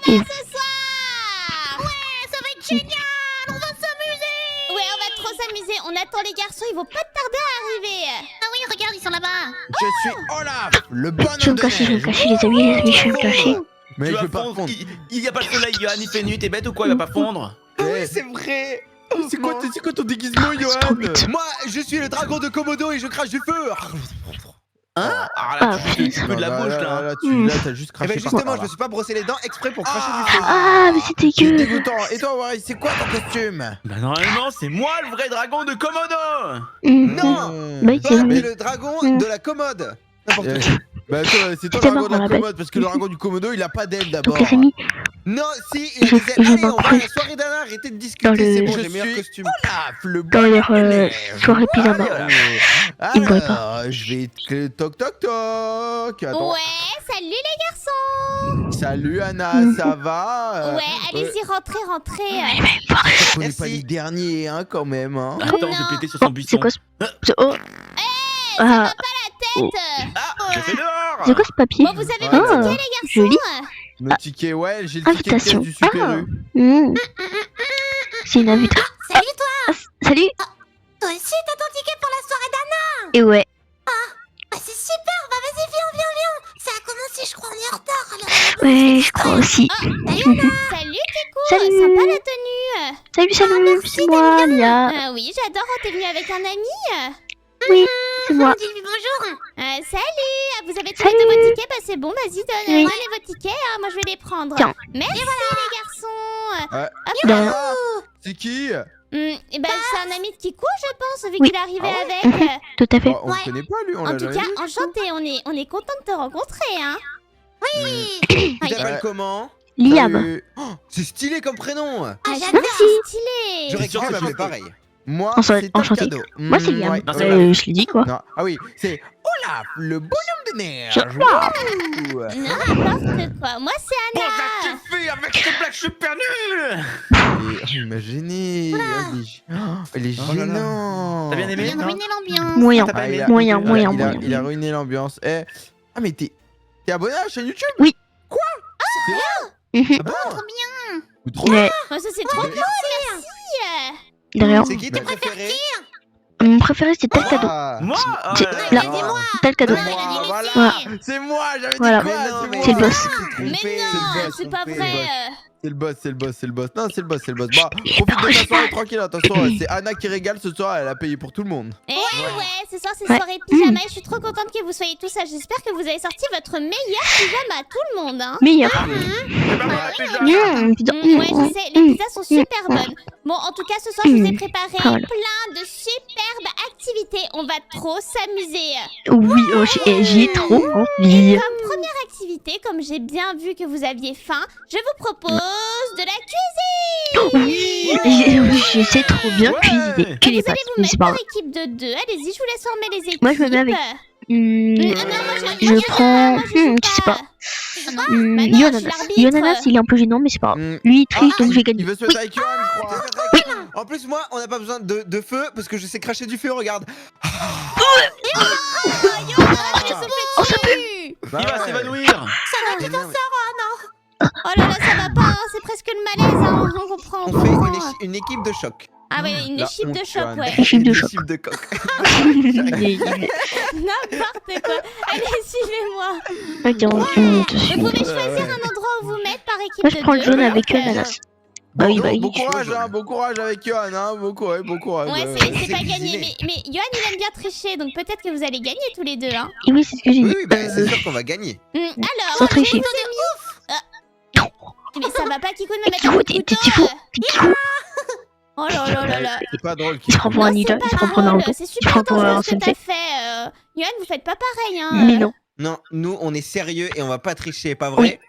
Et- ce soir. Ouais, ça va être génial. On va s'amuser. Ouais, on va trop s'amuser. On attend les garçons, ils vont pas tarder à arriver. Ah oui, regarde, ils sont là-bas. Je suis Olaf, le Je bonhomme vais me de cacher, neige. les amis, je vais me cacher. Mais Tu je vas vais pas fondre. fondre. Il y a pas de soleil, Johan, il fait nuit, t'es bête ou quoi? Il va pas fondre. Ah oui, c'est vrai. C'est quoi ton déguisement, c'est trop Johan? bête. Moi, je suis le dragon de Komodo et je crache du feu. Hein? Ah Ah, là, tu peux de la bouche là. Là, t'as juste Eh craché ben par justement, terre, je là. me suis pas brossé les dents exprès pour cracher du feu. Ah, mais c'est C'est dégueu. dégoûtant. Et toi, Waris, c'est quoi ton costume? Bah normalement, c'est moi le vrai dragon de Komodo. Non. Bah, Toi, c'est t'es vrai. le dragon de la commode. N'importe Euh, quoi. Bah toi, c'est toi C'est le dragon de marrant, la la bête. commode parce que le dragon du Komodo il a pas d'aile d'abord. Donc les amis, Non, si, il a Je- des ailes. je Allez, on va à la m'incruste soirée d'Anna, arrêtez de dans discuter, le- c'est bon, Je j'ai le meilleur suis costume. Olaf, le dans leur bonhomme de neige. soirée pyjama. Ils me voient Alors, je vais te toc toc toc. Attends. Ouais, salut les garçons. Salut Anna, ça va? Ouais, allez-y, rentrez, rentrez. On n'est Merci. pas les derniers, hein, quand même. Hein. Attends, Non. j'ai pété sur son Oh, buisson. c'est quoi ce... Oh. Ah, Tête. Ah, j'ai fait dehors. c'est quoi ce papier? Bon, vous avez Ah, vos tickets les joli. garçons. Le ticket, ouais, j'ai le ticket de caisse Invitation. du Super U. Mmh. C'est une invitation. Salut toi. Salut. Toi aussi, t'as ton ticket pour la soirée d'Anna. Et ouais. Ah, c'est super. Bah vas-y, viens. Ça a commencé, je crois, on est en retard. Alors, Ouais, je crois aussi. salut Anna. Salut Kikou. Salut. Sympa la tenue. Salut, c'est moi, Lia. Ah oui, j'adore. T'es venue avec un ami. Oui, c'est moi. Bonjour. Salut. Vous avez Salut. trouvé vos tickets. Bah c'est bon, vas-y, Oui. donnez vos tickets. Moi, je vais les prendre. Tiens. Merci les garçons. Ouais. Ben, Ah, c'est qui? Et bah, c'est un ami de Kikou, je pense, vu Oui. qu'il est arrivé Ah ouais. avec. tout à fait. Oh, on le connaît pas lui, on En l'a tout jamais cas, vu. enchanté, on est content de te rencontrer, hein. Tu Ah, t'appelles Ouais. comment? Liam. Salut. Oh, c'est stylé comme prénom. j'adore, Merci. stylé. J'aurais sûr kiffé que m'appeler c'est pareil. Moi, Enchanté. c'est un cadeau. Moi, c'est Liam. Ouais. Non, c'est Olaf. Je l'ai dit, quoi. Non, ah oui, c'est Olaf, le bonhomme de neige. Je- Wouh. N'importe quoi. Moi, c'est Bon, Anna. ça suffit avec ces blagues super nulles. Il m'a gêné. Il est Oh là là. gênant. T'as bien aimé? Viens de Non. ruiner l'ambiance. Moyen. T'as pas aimé? Moyen, Il a- moyen, il a- moyen. Il a ruiné l'ambiance. Eh. Ah, mais t'es abonné à la chaîne YouTube? Oui. Quoi? C'est vrai? Mhm. Ah bon? Trop bien. Trop Ouais, Oh, ça, c'est trop Mais- cool, merci. de rien. C'est qui ton Bah, préféré? Mon préféré, c'est tel cadeau. Ah. Moi? Oh C'est- là là. là. dis-moi. Tel cadeau. Ah, il a dit Voilà. merci. C'est moi, j'avais dit Voilà. quoi? Mais non, mais C'est le boss. Mais trompé, non, c'est le boss, c'est pas trompé. vrai. C'est le boss, c'est le boss, c'est le boss. Non, c'est le boss, c'est le boss. Bah, profite de ta soirée tranquille, attention. C'est Anna qui régale ce soir, elle a payé pour tout le monde. Ouais, ce soir, c'est Ouais. soirée pyjama. Et je suis trop contente que vous soyez tous là. J'espère que vous avez sorti votre meilleur pyjama à tout le monde, hein. Meilleur. C'est pas moi, pizza. Putain. Ouais, je sais, les pizzas sont super bonnes. Bon, en tout cas, ce soir, je vous ai préparé Ah, voilà. plein de superbes activités. On va trop s'amuser. Oui, oh, j'ai trop envie. Comme première activité, comme j'ai bien vu que vous aviez faim, je vous propose de la cuisine. Oui, je sais trop bien Ouais. cuisiner. Que Vous les pâtes, allez vous mais c'est mettre pas par grave. équipe de deux. Allez-y, je vous laisse former les équipes. Moi, je me mets avec- Non, moi, Je prends. Je sais pas. Bah non, je suis Yonanas. l'arbitre. Yonanas, il est un peu gênant, mais c'est pas grave. Hmm. Lui, il triche, donc j'ai Il gagné. veut se mettre avec Johan, je crois. En plus, moi, on n'a pas besoin de feu parce que je sais cracher du feu, regarde. Oh, ça pue. Il Bah va ouais. s'évanouir. Mais non, Oh là là, ça va pas, hein, c'est presque le malaise, hein, on comprend. On fait une équipe de choc. Ah ouais, une La équipe de honte, choc, Johan. ouais. Équipe de Une choc. équipe de coq. N'importe quoi. Allez, suivez-moi. Attends, Vous pouvez choisir un endroit où vous mettre par équipe moi, de je prends le deux. jaune avec Euh, Yonanas. Bah oui, bah oui. Bon courage, hein, bon courage avec Johan, hein, bon courage, bon courage. Ouais, c'est c'est pas gagné, cuisiné. mais Johan il aime bien tricher, donc peut-être que vous allez gagner tous les deux, hein. Et oui, c'est ce que j'ai Oui, dit. oui, bah, c'est sûr qu'on va gagner. Alors, Sans tricher. mais ça va pas Kiko de me mettre Kiko, un coup de t'es couteau. Kiko, t'es Kiko. Oh là là là là. C'est pas drôle. Il se prend pour un ninja, il se prend pour Naruto. C'est Il se super prend pour un dangereux ce que t'as sensei. fait. Johan, vous faites pas pareil, hein. Mais non. Non, nous, on est sérieux et on va pas tricher, pas vrai?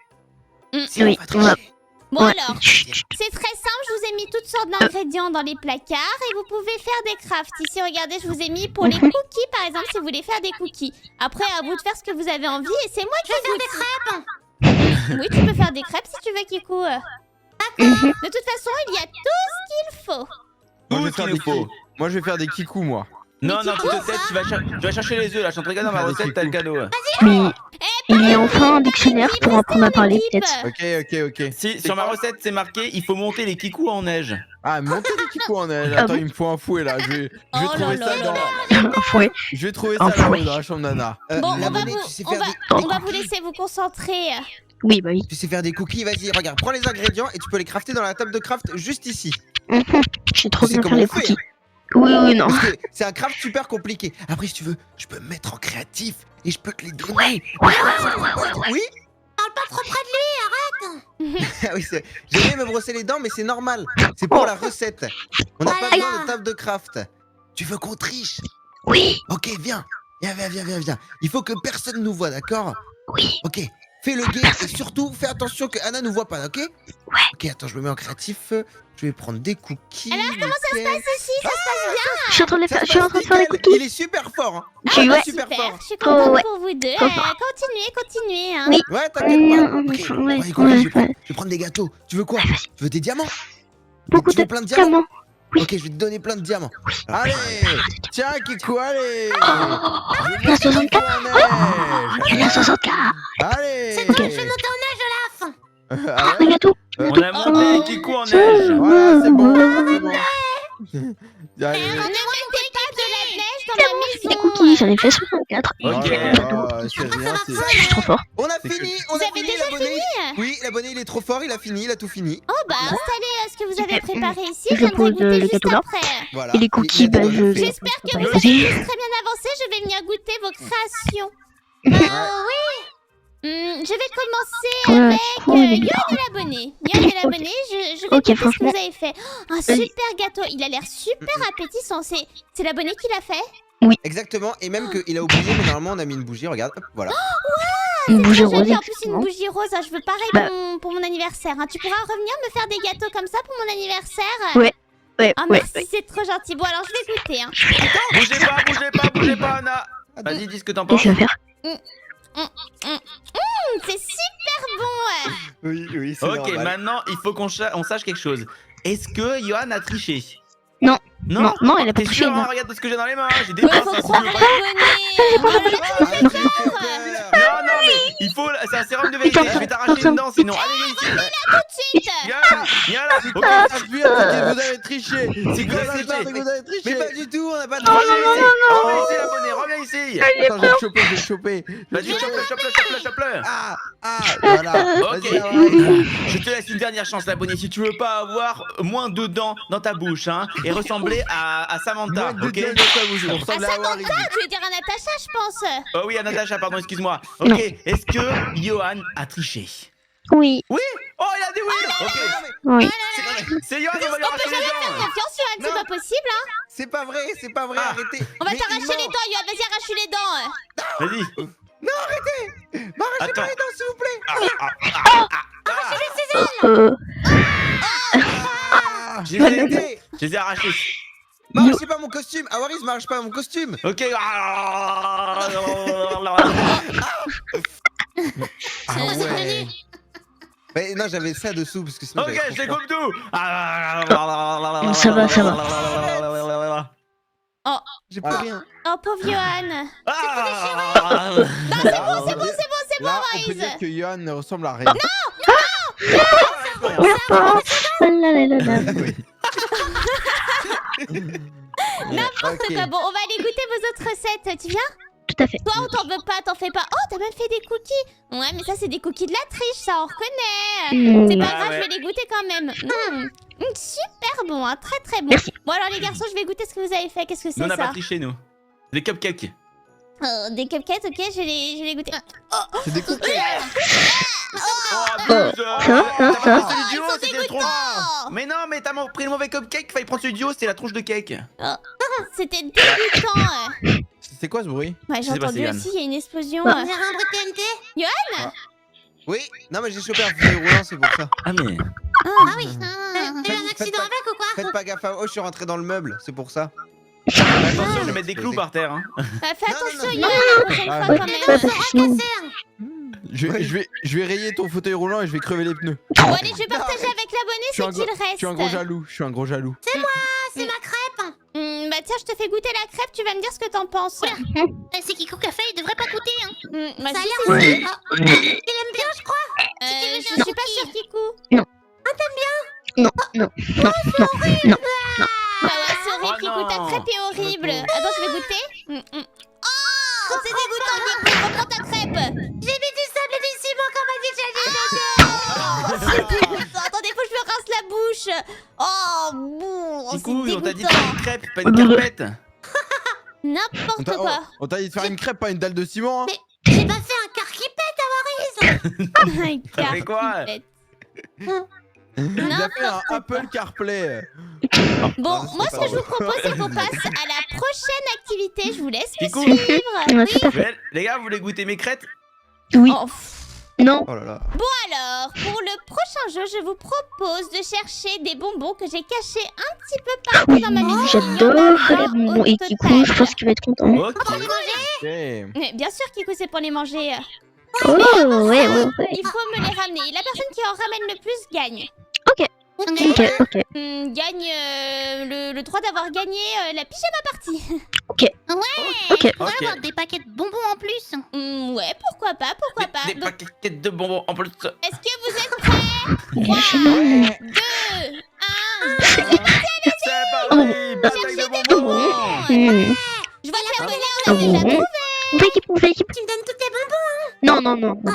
Si, Oui, on va on va- tricher. Bon Ouais. alors, Chut, chut. c'est très simple, je vous ai mis toutes sortes d'ingrédients dans les placards et vous pouvez faire des crafts. Ici, regardez, je vous ai mis pour les cookies, par exemple, si vous voulez faire des cookies. Après, à vous de faire ce que vous avez envie et c'est moi qui vous... des crêpes. Oui, tu peux faire des crêpes si tu veux, Kikou. De toute façon, il y a tout ce qu'il faut. Moi, je vais Tout faire ce qu'il des nous faut. Moi, je vais faire des kikou, moi. Non, non, tu te tête, tu vas chercher les œufs là. Je suis en train de regarder dans ma recette, t'as le cadeau. Mais Il y a enfin un dictionnaire pour apprendre à parler, peut-être. Ok. Si, sur ma recette, c'est marqué il faut monter les kikous en neige. Ah, montez les kikous en neige. Ah Attends, bon il me faut un fouet là. Je vais Oh trouver là ça là dans. là Ouais. Je vais trouver Un ça fouet. dans la chambre d'Anna. Bon, la on va, monnaie, vous, tu sais on, faire va, des... on va vous laisser vous concentrer. Oui, bah oui. Tu sais faire des cookies, vas-y, regarde, prends les ingrédients et tu peux les crafter dans la table de craft juste ici. J'ai trop Tu sais bien faire comment les on fait, cookies. Oui, non. Parce que c'est un craft super compliqué. Après, si tu veux, je peux me mettre en créatif et je peux te les donner. Ouais. Oui. Parle pas trop près de lui, arrête. Ah oui, j'ai aimé me brosser les dents, mais c'est normal. C'est pour la recette. On n'a pas besoin de table de craft. Tu veux qu'on triche? Oui. Ok, viens. Viens. Il faut que personne nous voit, d'accord? Oui. Ok. Fais le guet et surtout fais attention que Anna nous voit pas, ok? Ouais. Ok, attends, je me mets en créatif. Je vais prendre des cookies. Alors, comment ça se passe ici? Ça se passe bien? Je suis en train de les Ça faire, se je suis en passe train de faire les nickel. cookies. Il est super fort. Hein. Je suis, ouais. super Super, fort. je suis contente ouais. pour vous deux. Trop fort. Continuez. Hein. Oui. Ouais, t'inquiète pas. Ok, Ouais, bon, écoute, je ouais. vais prendre des gâteaux. Tu veux quoi? Tu veux des diamants? Beaucoup Tu veux de plein de diamants? diamants. Oui. Ok, je vais te donner plein de diamants. Allez, tiens, Kikou, allez. Il y a 64. Il y a 64. Allez. Ok. Ah Un ouais. gâteau. On a monté les kikous en neige. Voilà, c'est bon. Allez. Ne mettez pas de la neige dans Des ma maison. cookies, j'en ai fait 64. Ok. Oh là là, c'est rien, c'est. Je suis trop fort. On a C'est fini, Vous avez déjà l'abonné. fini? Oui, l'abonné il est trop fort, il a fini, il a tout fini. Oh bah installez ce que vous avez préparé ici, Je j'aimerais pose, goûter le juste gâteau là. après. Voilà. Et les cookies, bah, je... J'espère que vous avez Vas-y. tous très bien avancé, je vais venir goûter vos créations. Je vais commencer Ouais, avec cool, les gars. Yoann et l'abonné. Yoann et l'abonné, je vais Ok, goûter ce que franchement. vous avez fait. Oh, un Vas-y. super gâteau, il a l'air super appétissant. C'est l'abonné qui l'a fait? Exactement, et même qu'il a oublié, mais normalement on a mis une bougie, regarde, hop, voilà. Une bougie Très rose, joli, en plus une effectivement. bougie rose, hein, je veux pareil Bah. pour mon anniversaire. Hein. Tu pourras revenir me faire des gâteaux comme ça pour mon anniversaire? Ouais. Ouais, Ah ouais, merci, c'est trop gentil. Bon alors je vais goûter. Hein. Bougez pas, Anna. Vas-y, dis ce que t'en Qu'est-ce penses. que je vais faire? C'est super bon. Oui, c'est Ok, maintenant, il faut qu'on sache quelque chose. Est-ce que Yoann a triché? Non. Non. Non, elle a pas T'es touché. sûr, hein, Non. regarde tout ce que j'ai dans les mains. J'ai des Mais pinces, faut hein, croire si à tu veux pas. l'abonné. Non, mais il faut. C'est un sérum de vérité. Je vais t'arracher une dent sinon. Allez, viens ici. Suite. Viens là. Ok, Ah, putain, c'est que vous avez triché. C'est quoi, Vous avez c'est pas, pas- c'est que vous avez triché. Mais pas du tout, on a pas de reviens ici. Reviens ici, l'abonné. Reviens ici. Attends, je vais le choper. Vas-y, chope-le. Voilà. Ok. Vas-y, Hawaii. Je te laisse une dernière chance, l'abonné. Si tu veux pas avoir moins de dents dans ta bouche, hein, et ressembler à Samantha, Moins de ok? gueule dans ta bouche, on À ressemble à Hawaii. Samantha, tu veux dire à Natacha, je pense. Oh oui, à Natacha, pardon, excuse-moi. Ok, Non. est-ce que Yoann a triché? Oui. Oh, il a dit oui. Ok. Oui. C'est Yoann, on va lui arracher les dents. Confiance, Yoann, c'est Non. pas possible. Hein. C'est pas vrai, Ah. arrêtez. On va Mais t'arracher il les ment. dents, Yoann. Vas-y, arrache les dents. Vas-y. M'arrachez Attends. pas les dents, s'il vous plaît. Je les ai- Arrêtez. je les ai arrachés. M'arrachez pas mon costume. Awaris, m'arrache pas mon costume. Ok. Ah ouais. Mais non, j'avais ça dessous parce que sinon. Ok, j'avais je trop découpe tout. Ça va. peur. J'ai plus rien. Oh, pauvre Yoann. C'est bon, C'est bon, Là, on peut Maryse. dire que Yoann ne ressemble à rien. N'importe Ok. quoi. Bon, on va aller goûter vos autres recettes. Tu viens? Tout à fait. Toi, on t'en veut pas, t'en fais pas. Oh, t'as même fait des cookies. Ouais, mais ça, c'est des cookies de la triche, ça, on reconnaît. C'est pas Ah grave, ouais. je vais les goûter quand même. Super bon, hein, très très bon. Merci. Bon, alors les garçons, je vais goûter ce que vous avez fait. Qu'est-ce que Nous, c'est on n'a pas ça? triché, nous. Des cupcakes. Des cupcakes, ok, je vais les goûter. C'est des cookies. Oh, abuse. Ça, T'as ça. pas pris celui du Ils haut, sont c'était le tronc. dégoûtants. Mais non, mais t'as pris le mauvais cupcake. Fallait prendre celui du haut, c'était la tronche de cake. C'était dégoûtant. C'est quoi ce bruit? Ouais, j'ai sais pas, entendu c'est Yann. aussi, il y a une explosion. Ah. On dirait un bruit de TNT. Yoann? Oui. Non, mais j'ai chopé un fauteuil roulant, c'est pour ça. Ah, mais. Ah oui. T'as eu un accident avec ou quoi? Faites pas gaffe. Oh, je suis rentré dans le meuble, c'est pour ça. Attention, je vais mettre des clous par terre. Hein. Fais Non, attention, non, Yoann, la prochaine Ah, fois ouais. quand Ouais, même. parce que sinon- Je vais rayer ton fauteuil roulant et je vais crever les pneus. Bon, allez, je vais partager avec l'abonné Je suis ce un qu'il gros- reste. Je suis un gros jaloux. C'est ma crêpe. Bah tiens, je te fais goûter la crêpe, tu vas me dire ce que t'en penses. C'est Kikou qui a fait, il devrait pas goûter. Hein. Moi, Ça a si, l'air. si, si. Il aime bien, je crois. Je suis pas sûre, Kikou. Non, non, non, non. Bah ouais, c'est horrible, Oh Kikou, ta non. crêpe est horrible. Attends, je vais goûter. Oh, c'est dégoûtant, Kikou, reprends ta crêpe. J'ai mis du sable et du ciment comme a dit Jenny. C'est dégoûtant. Attendez, faut que je me rince la bouche. Oh, bon, c'est Kikou, on t'a dit de dégoûtant. faire une crêpe, pas une carpette. N'importe quoi. On t'a dit de faire une crêpe, pas une dalle de ciment. Hein. J'ai pas fait un carquipette à Waris. Ça fait quoi? Il a fait un Apple CarPlay. Bon, Non, c'est moi, pas ce que je vous drôle. propose, c'est qu'on passe à la prochaine activité. Je vous laisse me Kikou. suivre. Ouais, tout à fait. Ouais, les gars, vous voulez goûter mes crêtes? Oui. Oh, Non. Oh là là. alors, pour le prochain jeu, je vous propose de chercher des bonbons que j'ai cachés un petit peu partout Oui, dans ma maison. j'adore Il y en a les 20 bonbons. au Et total. Kikou, je pense qu'il va être content. Ok. Ok. Mais bien sûr, Kikou, c'est pour les manger. Oh, ouais, ouais, ouais. Il faut me les ramener. La personne qui en ramène le plus gagne. Ok, ok. Gagne le droit d'avoir gagné la pyjama party. Ok. On pourrait Ok. avoir des paquets de bonbons en plus. Ouais, pourquoi pas, pourquoi pas. Des Donc, paquets de bonbons en plus. est-ce que vous êtes prêts? 3, 2, 1. C'est parti, bataille de bonbons. Je vois que la bonne Ah on l'a déjà bon. trouvé. On fait équipe, on fait équipe. Tu me donnes tous tes bonbons. Non, non, non. non.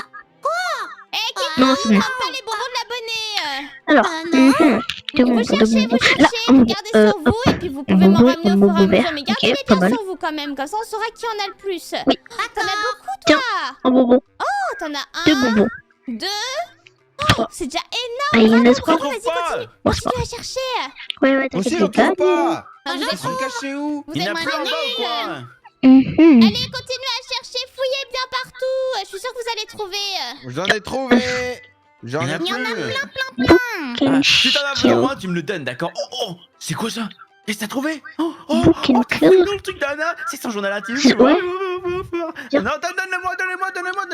Eh, Kikou, Non, c'est bon. prends pas les bonbons de l'abonné. Alors, non. de Vous bonbons, de cherchez, vous bonbons. cherchez, Là, vous gardez sur vous et puis vous pouvez m'en bonbon, ramener au un fur et à bonbon mesure. vert. Mais Ok, gardez-les pas bien mal. sur vous quand même, comme ça on saura qui en a le plus. Oui. Ah, t'en as beaucoup Tiens. toi. Un bonbon, Oh, t'en as 2 un, bonbons. 2. Oh, Trois. c'est déjà énorme. Allez, il y en a Bravo, 3. bravo, vas-y, continue. Bon, c'est pas. Continue à chercher. Ouais, ouais, Aussi, t'inquiète j'en pas. trouve pas. Ah, vous Ils êtes- sont cachés où? vous Il n'y êtes en a plus en bas ou nuls. quoi? Allez, continuez à chercher, fouillez bien partout. Je suis sûre que vous allez trouver. J'en ai trouvé. J'en Il y en ai a plus. Si t'en as besoin, moi, tu me le donnes, d'accord? Oh, c'est quoi ça? Qu'est-ce que t'as trouvé? Bouquin t'as Club. trouvé dans le truc d'Anna? C'est son journal intime. Ouais. Tiens. Non, donne-le-moi.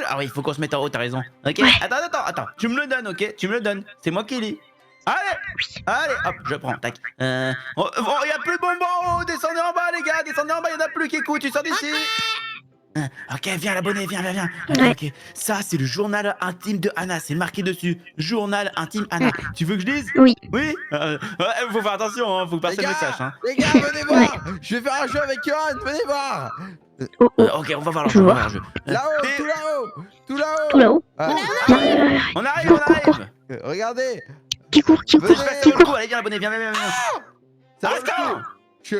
Ah oui, il faut qu'on se mette en haut, t'as raison. Ok, Ouais. attends. Tu me le donnes, ok? Tu me le donnes. C'est moi qui lis. Allez, hop, je prends, tac. Il y a plus de bonbons en haut, descendez en bas, les gars, descendez en bas, il y en a plus qui écoutent, tu sors d'ici. Ok, viens l'abonné, viens. Ouais. Ok, ça c'est le journal intime de Anna, c'est marqué dessus. Journal intime Anna. Tu veux que je lise? Oui. Oui faut faire attention, hein, faut que Les personne gars, ne sache. Hein. les gars, venez voir. Je vais faire un jeu avec Johan, venez voir. Oh, oh. Ok, on va voir le Je jeu. vois. Là-haut, Et- tout là-haut. Tout là-haut. Tout là-haut. Ah, On arrive. Qui regardez. court. Je passe sur le coup, allez, viens l'abonné, viens. Ça va Let's le go. coup.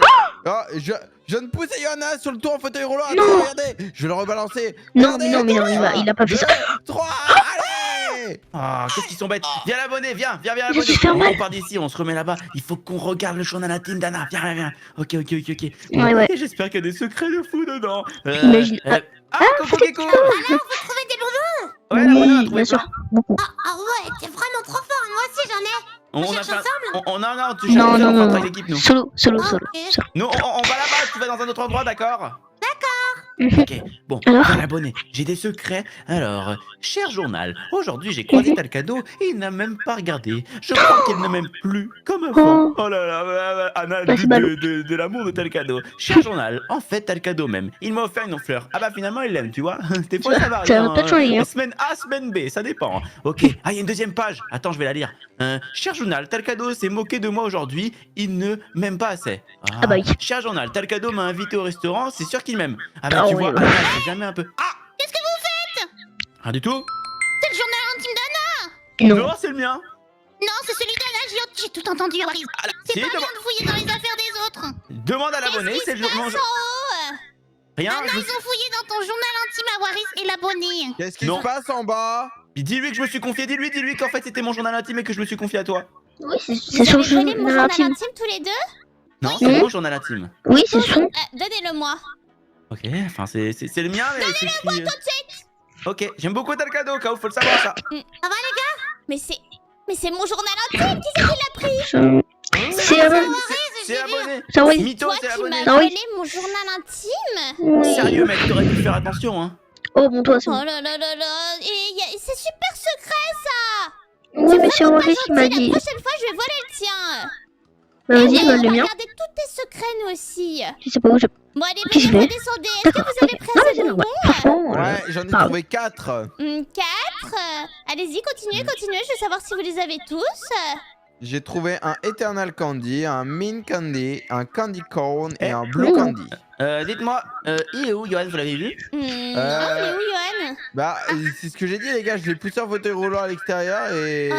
Je viens de pousser Johanna sur le tour en fauteuil roulant. Non. Attends, regardez. Je vais le rebalancer. Non, Regardez. mais non, il a pas fait ça. 3, allez. Ah, qu'est-ce qu'ils sont bêtes. Viens l'abonné, viens Je l'abonné. suis faire mal. On part d'ici, on se remet là-bas. Il faut qu'on regarde le journal intime d'Anna. Viens. Ok. Ouais. Et j'espère qu'il y a des secrets de fou dedans. Imagine. Coucou Kiko. Trouver des bonbons. Ouais, l'abonné, on a Oui, trouvé bien sûr. plein. Beaucoup. Ah ouais, t'es vraiment trop fort. Moi aussi j'en ai. On a cherche plein. ensemble. Non, tu Non, cherches non, on non. fait avec l'équipe, nous. Solo. Ok. Nous, on va là-bas, tu vas dans un autre endroit, d'accord? Mhm. Ok, bon, Alors viens l'abonné, j'ai des secrets. Alors, cher journal, aujourd'hui j'ai croisé Talcado et il n'a même pas regardé. Je crois qu'il ne m'aime plus comme avant. Oh là là, Anna Bah, dit c'est ballot. de l'amour de Talcado. Cher journal, en fait Talcado même, il m'a offert une fleur. Ah bah finalement il l'aime, tu vois. Des fois ça varie. Ça va peut-être changer, hein. Semaine A, semaine B, ça dépend. Ok, il y a une deuxième page. Attends, je vais la lire. Cher journal, Talcado s'est moqué de moi aujourd'hui. Il ne m'aime pas assez. Ah bah oui. Cher journal, Talcado m'a invité au restaurant. C'est sûr qu'il m'aime. Ah bah Ah tu ouais, vois, ouais. Anna, c'est jamais un peu. Ah, Qu'est-ce que vous faites? rien du tout. C'est le journal intime d'Anna. Non. C'est le mien. Non, c'est celui d'Anna. J'ai tout entendu, Waris. C'est Si, pas bien de fouiller dans les affaires des autres. demande à l'abonné, c'est le jour. non, Passe en haut. Rien. Anna, je me ils ont fouillé dans ton journal intime à Waris et l'abonné. Qu'est-ce qui Non. se passe en bas? Dis-lui que je me suis confié. Dis-lui qu'en fait c'était mon journal intime et que je me suis confié à toi. Oui, c'est Vous son avez volé mon journal journal intime. intime tous les deux? Non, Oui. c'est mon journal intime. Oui, c'est son. Donnez-le-moi. Ok, enfin c'est le mien, mais c'est écrit. Ok, j'aime beaucoup Talcado, Kao, faut le savoir ça. Ça va, les gars? Mais c'est mon journal intime. Qui c'est qui l'a pris? C'est abonné. C'est abonné. Ça, oui. Mytho, Toi c'est qui abonné. m'as Ah oui. volé mon journal intime? Oui. Sérieux, mec, t'aurais pu faire attention, hein. Oh, bon, toi, c'est Oh bon. là là là là. C'est super secret ça. Oui, mais c'est Henri qui m'a La dit. prochaine fois, je vais voler le tien. Bah, vas-y, On bah, va le mien. regarder tous tes secrets, nous aussi. Je sais pas où je. Bon, allez, Qui venez, je vais redescendez. Est-ce que D'accord. vous avez Ok. pris Non, mais assez c'est de normal. bonbons Franchement. Ouais, j'en ai pardon. trouvé 4. 4. Allez-y, continuez, continuez. Je veux savoir si vous les avez tous. J'ai trouvé un Eternal Candy, un Mint Candy, un Candy Corn et Eh. un Blue Mmh. Candy. Dites-moi, il est où, Johan, vous l'avez vu? Non, il est où, Johan? Bah, c'est ce que j'ai dit, les gars. Je l'ai poussé en fauteuil roulant à l'extérieur et.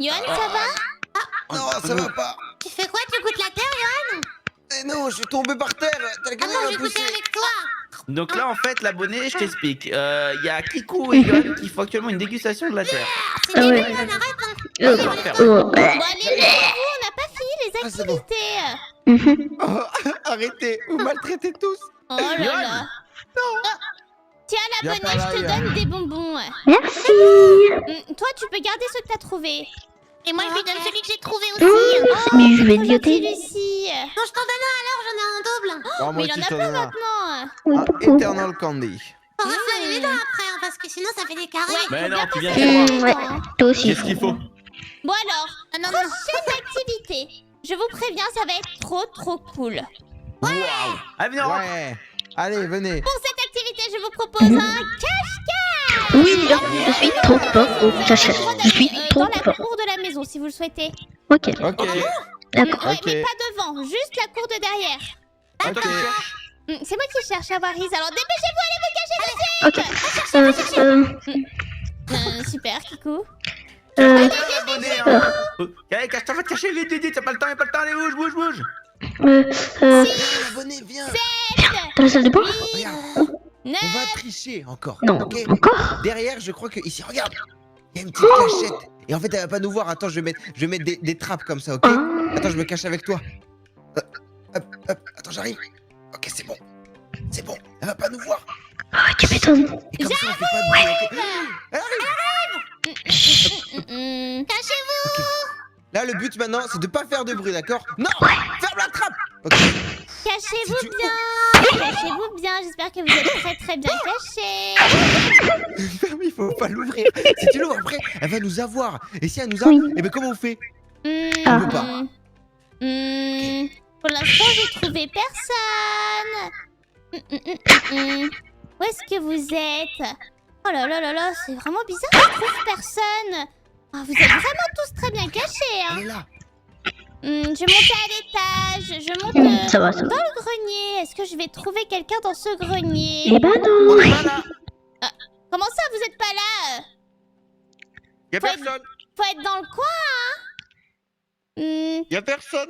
Johan, ça va? Non, ça va pas. Tu fais quoi? Tu goûtes la terre? Eh non, je suis tombé par terre. T'as le Attends, gars je vais goûter avec toi. Donc là, en fait, l'abonné, je t'explique. Il y a Kikou et Johan qui font actuellement une dégustation de la terre. C'est Ah nul, ouais. on arrête. Euh, Bon, allez, levez-vous, on n'a pas fini les Ah, c'est bon. activités. Oh, arrêtez, vous maltraitez tous. Oh là Johan. là. Tiens, Viens l'abonné, par là, je te Johan. donne des bonbons. Merci. Toi, tu peux garder ceux que t'as trouvés. Et moi, je lui donne celui que j'ai trouvé Mmh, aussi. mais je vais Trop gentil, idioter. Lucie. Non, je t'en donne un alors, j'en ai un double. Bon, Mais il moi en aussi, a je t'en plein donne un. maintenant. Oui, Un beaucoup. Eternal Candy. Faut rafler les dents après, hein, parce que sinon, ça fait des carrés. Mais non, tu viens penser chez moi. à Ouais, ça. toi aussi. Qu'est-ce qu'il faut? Bon alors, Ah, non, non. prochaine activité. Je vous préviens, ça va être trop cool. Waouh! Allez, venez, on rentre. Ouais. Allez, venez. Pour cette activité, je vous propose un cache-cache. Oui, je suis trop fort au cachette. Je suis trop Dans la fort. cour de la maison, si vous le souhaitez. Ok, Ok. d'accord. Ouais, Ok. mais pas devant, juste la cour de derrière. Ok. C'est moi qui cherche à Waris, alors dépêchez-vous, allez vous cacher tout de suite. Ok. Super, Kikou. Abonné, hein. Allez, cache-toi, va te cacher vite, vite, t'as pas le temps, allez, bouge. Abonné, viens. Dans la salle de bain? Regarde, on 9. va tricher encore. Non, Ok. encore? Derrière, je crois que ici, regarde. Il y a une petite cachette. Et en fait, elle va pas nous voir. Attends, je vais mettre des trappes comme ça, ok? Ah. Attends, je me cache avec toi. Hop. Attends, j'arrive. Ok, c'est bon. C'est bon. Elle va pas nous voir. Ah, tu m'étonnes. Et comme ça, on fait pas de bruit, ok? Elle arrive. Cachez-vous. Là, le but maintenant, c'est de pas faire de bruit, d'accord? Non. Ferme la trappe. Ok. Cachez-vous Si tu- bien. Cachez-vous bien. J'espère que vous êtes très bien cachés. Ferme, il faut pas l'ouvrir. Si tu l'ouvres après, elle va nous avoir. Et si elle nous a, Oui. eh ben comment on fait? Ah. On peut pas. Pour l'instant, j'ai trouvé personne. Où est-ce que vous êtes? Oh là là là là, c'est vraiment bizarre, je trouve personne. Ah, vous êtes vraiment tous très bien cachés, hein. Elle est là. Je vais monter à l'étage, je monte Ça va, ça va. dans le grenier. Est-ce que je vais trouver quelqu'un dans ce grenier? Eh ben non. Comment ça, vous êtes pas là? Y'a Faut être- personne. Faut être dans le coin, Y'a personne.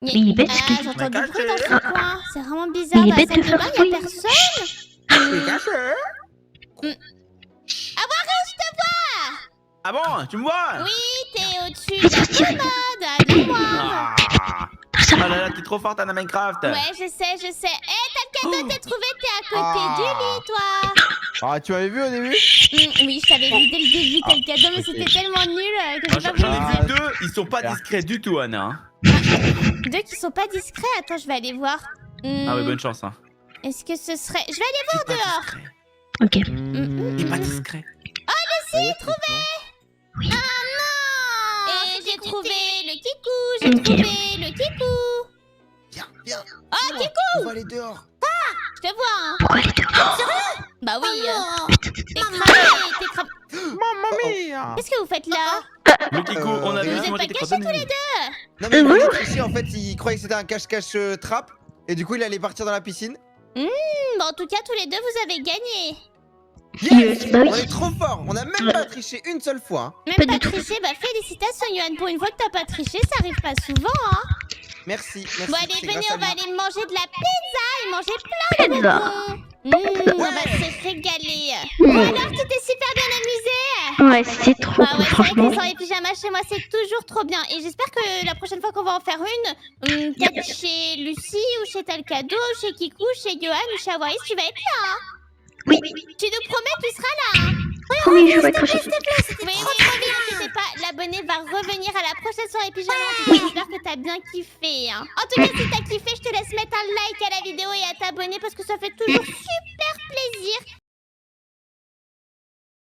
Mais il est bête, ce Ah, qu'il- j'entends du Mais bruit dans caché. ce coin. C'est vraiment bizarre. Il est Dans la bête salle de de faire bain, fouille. y a personne. Ah bon, tu me vois? Oui, t'es au-dessus de la commode, à deux mois. Ah. Ça Oh va. là là, t'es trop forte à Minecraft. Ouais, je sais. Eh, t'as le cadeau, t'es trouvé, t'es à côté Ah. du lit, toi. Ah, tu m'avais vu au début? Oui, je t'avais vu dès le début, t'as le cadeau, mais c'était tellement nul que Moi, j'ai pas J'en voulu ai le vu dire. deux, ils sont pas discrets du tout, Anna. Deux qui sont pas discrets. Attends, je vais aller voir. Ah ouais, bonne chance. Hein. Est-ce que ce serait... Je vais aller voir T'es pas dehors. discret. Ok. T'es pas discret. Et j'ai trouvé le kikou, j'ai Ok. trouvé le kikou. Viens. Ah, Dis-moi, on va aller dehors. Je te vois, hein. Pourquoi elle est dehors? Bah oui, Oh, t'es cramé. Mamma mia. Qu'est-ce que vous faites là? Le Kikou, on a Vous vu êtes moi pas tes cachés coordonnées. Non mais il oui. voulait tricher, en fait, il croyait que c'était un cache-cache trappe. Et du coup, il allait partir dans la piscine. Bon, en tout cas, tous les deux, vous avez gagné. Yes, bah oui. On est trop fort. On a même pas triché une seule fois. hein. Même Pas pas du tout. triché, bah félicitations, Yohan. Pour une fois que t'as pas triché, ça arrive pas souvent, hein. Merci. Bon, allez, c'est venez, grâce à on va lui. aller manger de la pizza et manger plein de Pizza. bonbons. On va se régaler. Bon, alors, tu t'es super bien amusé? Ouais, c'était trop Ah cool, ouais, c'est vrai que franchement. les soirées pyjama chez moi, c'est toujours trop bien. Et j'espère que la prochaine fois qu'on va en faire une, peut-être chez Lucie ou chez Talcado, chez Kikou, chez Johan ou chez Awaris, tu vas être là, hein. Oui, Tu nous promets, tu seras là, hein. promis, je vais accrocher. Oui, t'inquiète pas, l'abonné va revenir à la prochaine soirée pyjama. En tout cas, j'espère que t'as bien kiffé, hein. En tout cas, si t'as kiffé, je te laisse mettre un like à la vidéo et à t'abonner parce que ça fait toujours super plaisir.